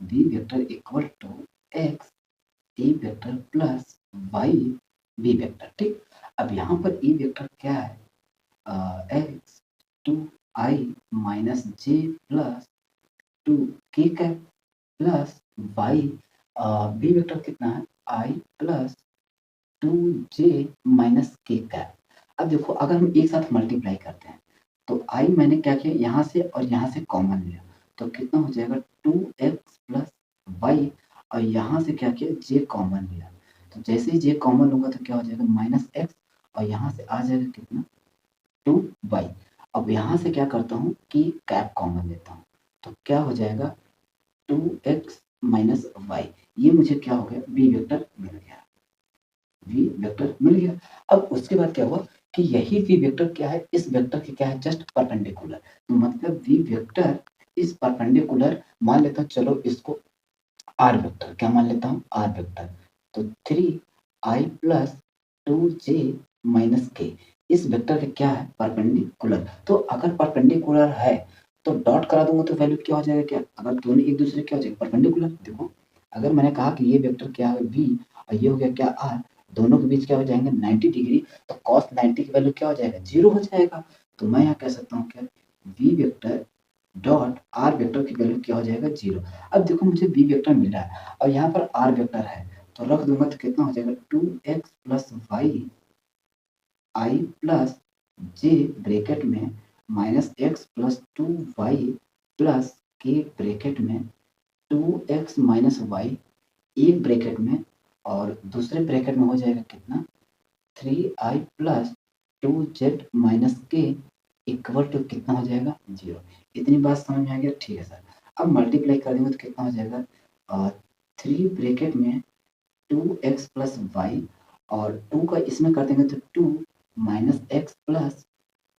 We vector equal to X A vector plus Y B vector. ठीक, अब यहाँ पर ई वेक्टर क्या है, एक्स टू आई माइनस जे plus two K cap plus Y B vector कितना है, I plus two J minus K cap. अब देखो अगर हम एक साथ मल्टीप्लाई करते हैं तो आई मैंने क्या किया, यहाँ से और यहाँ से कॉमन लिया तो कितना हो जाएगा, टू एक्स प्लस वाई, और यहाँ से क्या किया, जे कॉमन लिया तो जैसे ही जे कॉमन होगा तो क्या हो जाएगा, माइनस एक्स, और यहाँ से आ जाएगा कितना, टू वाई। अब यहाँ से क्या करता हूँ कि कैप कॉमन लेता हूँ तो क्या हो जाएगा, टू एक्स माइनस वाई। ये मुझे क्या हो गया, बी वेक्टर मिल गया, वी वेक्टर मिल गया। अब उसके बाद क्या हुआ कि यही वी वेक्टर क्या है, इस वेक्टर के क्या है, जस्ट परपेंडिकुलर। तो मतलब वी वेक्टर इस परपेंडिकुलर, मान लेता हूँ चलो इसको आर वेक्टर, क्या मान लेता हूँ, आर वेक्टर। तो three I plus two J minus के, इस वेक्टर के क्या है, परपेंडिकुलर। तो अगर परपेंडिकुलर है तो डॉट करा दूंगा तो वैल्यू क्या हो जाएगा, क्या, अगर दोनों एक दूसरे क्या हो जाएगा, परपेंडिकुलर। देखो अगर मैंने कहा कि ये वेक्टर क्या है वी और ये हो गया क्या आर, दोनों के बीच क्या हो जाएंगे 90 डिग्री, तो cos 90 की वैल्यू क्या हो जाएगा, जीरो हो जाएगा। तो मैं यहाँ कह सकता हूँ क्या, V vector dot R vector की वैल्यू क्या हो जाएगा, जीरो। अब देखो मुझे बी वेक्टर मिल रहा है और यहाँ पर आर वेक्टर है तो रख दूंगा तो कितना हो जाएगा, two x plus Y I plus J bracket में minus x plus two Y plus K bracket में टू एक्स माइनस वाई, एक ब्रैकेट में और दूसरे ब्रैकेट में हो जाएगा कितना, three I plus two Z minus K equal to कितना हो जाएगा, जीरो। इतनी बात समझ में आ गया, ठीक है सर। अब मल्टीप्लाई कर देंगे तो कितना हो जाएगा, थ्री ब्रैकेट में टू एक्स प्लस वाई और टू का इसमें कर देंगे तो two minus x plus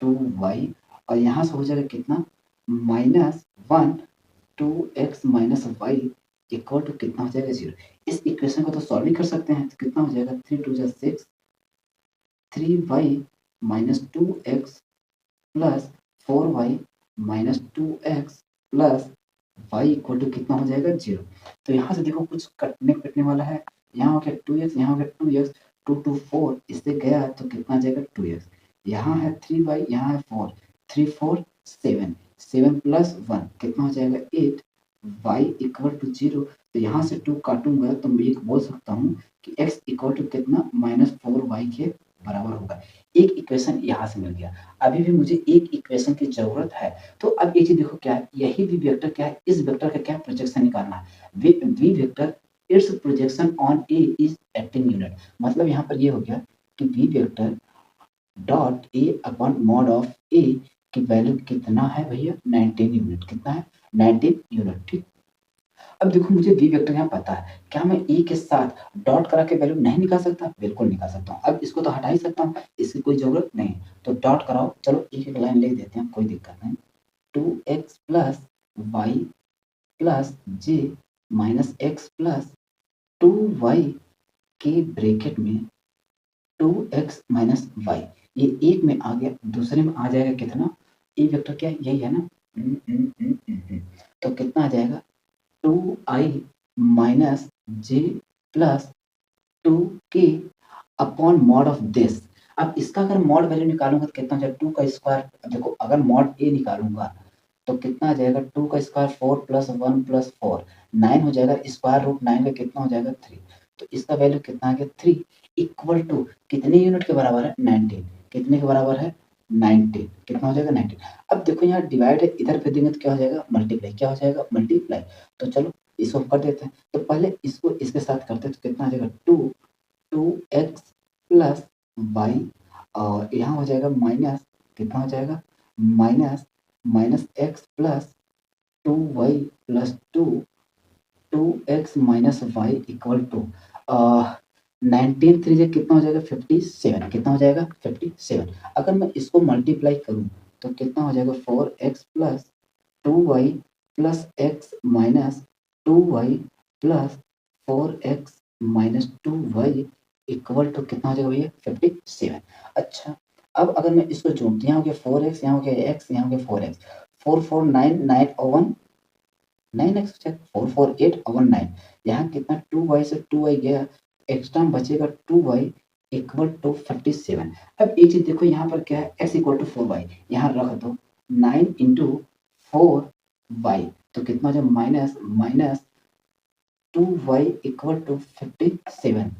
two y, और यहाँ से हो जाएगा कितना, minus one two x minus y equal to कितना हो जाएगा, जीरो। इस इक्वेशन को तो सॉल्व भी कर सकते हैं तो कितना हो जाएगा, थ्री टू जा six, three y minus two x plus four y minus two x plus y equal to कितना हो जाएगा, जीरो। तो यहाँ से देखो कुछ कटने कटने वाला है, यहाँ हो गया टू एक्स, यहाँ हो गया two x, two two four इससे गया तो कितना आ जाएगा, टू एक्स। यहाँ है थ्री वाई, यहाँ है four, three four seven, seven plus one कितना हो जाएगा, eight, y equal to zero. तो यहाँ से टू काटूंगा तो मैं एक बोल सकता हूँ कि एक्स इक्वल टू कितना, माइनस फोर वाई के बराबर होगा। एक इक्वेशन यहाँ से मिल गया। अभी भी मुझे एक इक्वेशन की जरूरत है। तो अब एक चीज देखो क्या है, यही वी वेक्टर क्या है, इस वेक्टर का क्या प्रोजेक्शन निकालना है, V vector it's projection on A is 18 unit. मतलब यहाँ पर ये हो गया कि V vector dot A upon mod of A की वैल्यू कितना है भैया, 19 यूनिट, कितना है, 19 यूनिट। ठीक, अब देखो मुझे वी वेक्टर यहाँ पता है, क्या मैं ई के साथ डॉट करा के वैल्यू नहीं निकाल सकता, बिल्कुल निकाल सकता हूँ। अब इसको तो हटा ही सकता हूँ, इसकी कोई जरूरत नहीं, तो डॉट कराओ, चलो एक एक लाइन लिख देते हैं, कोई दिक्कत नहीं। Two x plus y plus j minus x plus two y के ब्रैकेट में टू एक्स माइनस वाई, ये एक में आ गया, दूसरे में आ जाएगा कितना, ए वेक्टर क्या है, यही है ना, तो कितना आ जाएगा, two I minus J plus two k upon mod of this. अब इसका अगर मॉड वैल्यू निकालूंगा तो कितना हो जाएगा, टू का स्क्वायर, देखो अगर मॉड ए निकालूंगा तो कितना आ जाएगा, टू का square four plus one plus four, nine हो जाएगा, स्क्वायर रूट नाइन का कितना हो जाएगा, थ्री। तो इसका वैल्यू कितना आ गया, थ्री, इक्वल टू कितने यूनिट के बराबर है, 19, कितने के बराबर है, 19, कितना हो जाएगा, 19। अब देखो यहाँ डिवाइड है, इधर पे देंगे तो क्या हो जाएगा, मल्टीप्लाई, क्या हो जाएगा, मल्टीप्लाई। तो चलो इसको कर देते हैं, तो पहले इसको इसके साथ करते हैं तो कितना आ जाएगा, two, two x plus y, और यहाँ हो जाएगा माइनस, कितना हो जाएगा, minus minus x plus two Y plus two, two x minus y equal to 19 three से कितना हो जाएगा, 57, कितना हो जाएगा, 57। अगर मैं इसको मल्टीप्लाई करूँ तो कितना हो जाएगा, four x plus two Y plus x minus two Y plus four x minus two y equal to कितना हो जाएगा भैया, 57। अच्छा, अब अगर मैं इसको जोड़ती, यहाँ हो गया फोर एक्स, यहाँ हो गया एक्स, यहाँ हो गया four x, four four nine, nine और वन 9x हो जाएगा 4 4 8 और 9। यहाँ कितना 2y से 2y गया, एक्स्ट्रा में बचेगा 2y इक्वल टू 47। अब एक चीज़ देखो यहाँ पर क्या है, x इक्वल टू 4y यहाँ रख दो, 9 इंटू 4y तो कितना हो जाएगा minus minus 2y equal to 57।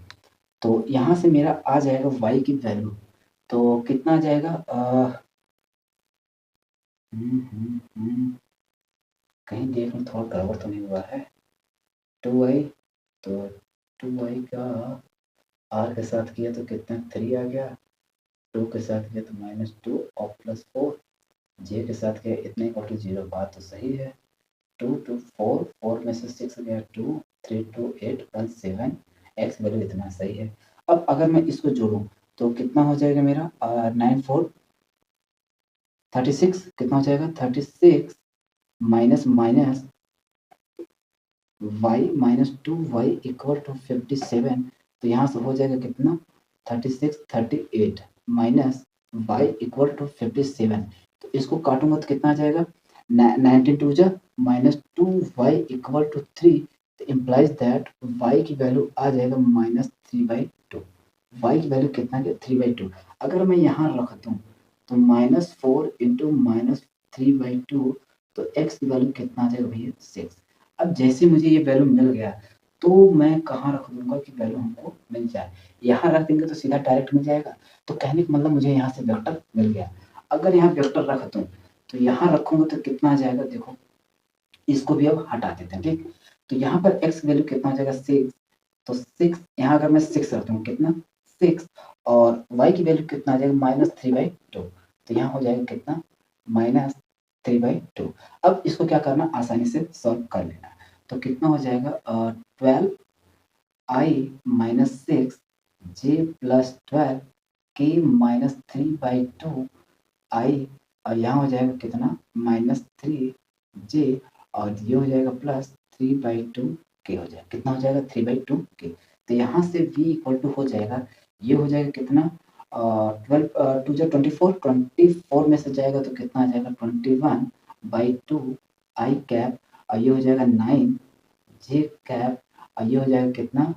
तो यहाँ से मेरा आ जाएगा y की वैल्यू, तो कितना आ जाएगा कहीं देख लो थोड़ा गड़बड़ तो नहीं हुआ है। 2y तो 2y का r के साथ किया तो कितना 3 आ गया, 2 के साथ किया तो -2 और +4, j के साथ किया इतने इक्वल टू 0। बात तो सही है। 2 2 4 4 में से 6 गया 2 3 2 8 1 7, x वैल्यू इतना सही है। अब अगर मैं इसको जोड़ूं तो कितना हो जाएगा मेरा 9 4 36 कितना हो जाएगा 36 minus minus y minus 2y equal to 57। तो यहाँ से हो जाएगा कितना 36 38 माइनस y इक्वल टू 57। तो इसको काटूंगा तो कितना आ जाएगा 19 टू जा माइनस 2y इक्वल टू 3। तो इम्प्लाइज दैट y की वैल्यू आ जाएगा -3/2। y की वैल्यू कितना है 3/2। अगर मैं यहाँ रख दूँ तो -4 इंटू -3/2 तो x की वैल्यू कितना आ जाएगा भैया 6। अब जैसे मुझे ये वैल्यू मिल गया तो मैं कहाँ रख दूंगा कि वैल्यू हमको मिल जाए, यहाँ रख देंगे तो सीधा डायरेक्ट मिल जाएगा। तो कहने का मतलब मुझे यहाँ से वेक्टर मिल गया। अगर यहाँ वेक्टर रख दूँ तो यहाँ रखूंगा तो कितना आ जाएगा, देखो इसको भी अब हटा देते हैं ठीक। तो यहाँ पर x वैल्यू कितना हो जाएगा 6, तो 6 यहाँ अगर मैं 6 रख दूँ कितना 6 और y की वैल्यू कितना आ जाएगा -3/2। तो यहाँ हो जाएगा कितना -3/2। अब इसको क्या करना आसानी से सॉल्व कर लेना। तो कितना हो जाएगा 12i minus 6 j plus 12 k minus 3/2 i और यहाँ हो जाएगा कितना -3j और ये हो जाएगा प्लस 3/2 k हो जाएगा। कितना हो जाएगा 3/2 k। तो यहाँ से v इक्वल टू हो जाएगा, ये हो जाएगा कितना 12 2 जा 24 24 में से जाएगा तो कितना आ जाएगा 21/2 i कैप और ये हो जाएगा 9 j कैप और ये हो जाएगा कितना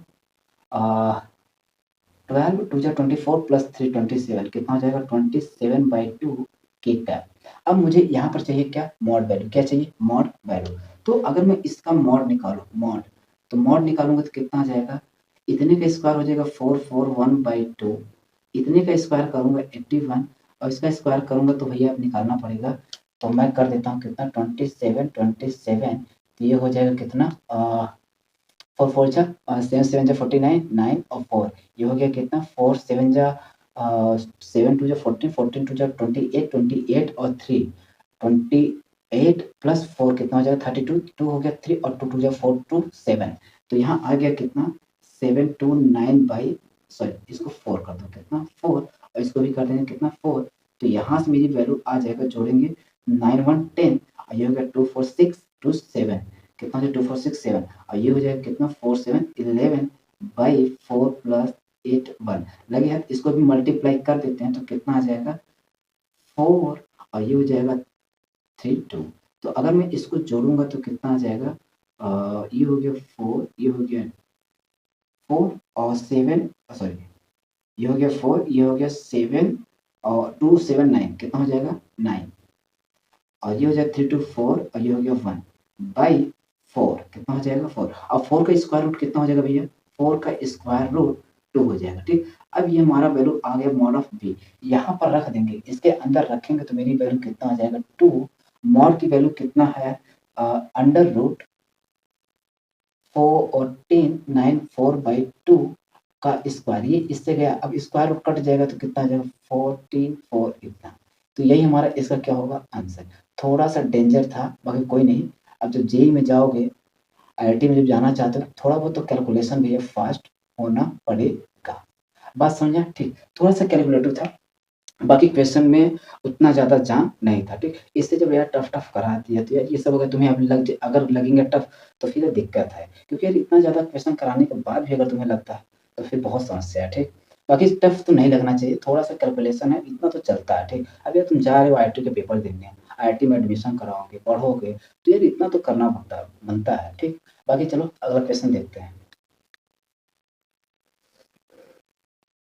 12 2 जा 24 प्लस 3 27 कितना हो जाएगा 27/2 के कैप। अब मुझे यहाँ पर चाहिए क्या मॉड वैल्यू, क्या चाहिए मॉड वैल्यू। तो अगर मैं इसका मॉड निकालूं मॉड, तो मॉड निकालूंगा तो कितना आ जाएगा, इतने का स्क्वायर हो जाएगा 441/2, इतने का स्क्वायर करूंगा 81 और इसका स्क्वायर करूंगा तो भैया अब निकालना पड़ेगा। तो मैं कर देता हूँ कितना 27 तो ये हो जाएगा कितना 4 4 जा 7 7 जा 49 9 और 4 ये हो गया कितना 4 7 जा 7 2 जा 14 14 2 जा 28 28 और 3 28 प्लस 4 कितना हो जाएगा 32 2 हो गया 3 और 2 2 जा 4 2 7। तो यहाँ आ गया कितना 729 बाई सॉरी इसको 4 कर दो कितना 4 और इसको भी कर देंगे कितना 4। तो यहाँ से मेरी वैल्यू आ जाएगा जोड़ेंगे 9 1 10 और ये हो गया 2 4 6 2 7 कितना हो जाएगा 2 4 6 7 और ये हो जाएगा कितना 4 7 11 बाई 4 प्लस 8 1 लगे हाथ इसको भी मल्टीप्लाई कर देते हैं तो कितना आ जाएगा 4 और ये हो जाएगा 3 2। तो अगर मैं इसको जोड़ूंगा तो कितना आ जाएगा ये हो गया 4 ये हो गया 4 और 7 सॉरी ये हो गया 4 ये हो गया 7 और 2 7 9 कितना हो जाएगा 9 और ये हो जाएगा 3 2 4 और ये हो गया 1 बाई 4 कितना हो जाएगा 4 और 4 का स्क्वायर रूट कितना हो जाएगा भैया 4 का स्क्वायर रूट 2 हो जाएगा ठीक। अब ये हमारा वैल्यू आ गया मॉड ऑफ बी, यहाँ पर रख देंगे इसके अंदर रखेंगे तो मेरी वैल्यू कितना आ जाएगा 2। मॉड की वैल्यू कितना है अंडर रूट 4 और 10 9 4/2 का स्क्वायर, ये इससे गया अब स्क्वायर रूट कट जाएगा तो कितना आ जाएगा 14 4 इतना। तो यही हमारा इसका क्या होगा आंसर। थोड़ा सा डेंजर था बाकी कोई नहीं। अब जब जेई में जाओगे आईआईटी में जब जाना चाहते हो थोड़ा बहुत तो कैलकुलेशन भी है फास्ट होना पड़ेगा। बात समझा ठीक, थोड़ा सा कैलकुलेटिव था बाकी क्वेश्चन में उतना ज़्यादा जान नहीं था ठीक। इससे जब यार टफ टफ करा दिया तो यार ये सब अगर तुम्हें अगर लगेंगे टफ तो फिर दिक्कत है, क्योंकि यार इतना ज़्यादा क्वेश्चन कराने के बाद भी अगर तुम्हें लगता है तो फिर बहुत समस्या है ठीक। बाकी टफ तो नहीं लगना चाहिए, थोड़ा सा कैलकुलेशन है इतना तो चलता है ठीक। अब यार तुम जा रहे हो आईआईटी के पेपर देने, आईआईटी में एडमिशन कराओगे, पढ़ोगे, तो यार इतना तो करना बनता बनता है, ठीक? बाकी चलो अगला क्वेश्चन देखते हैं।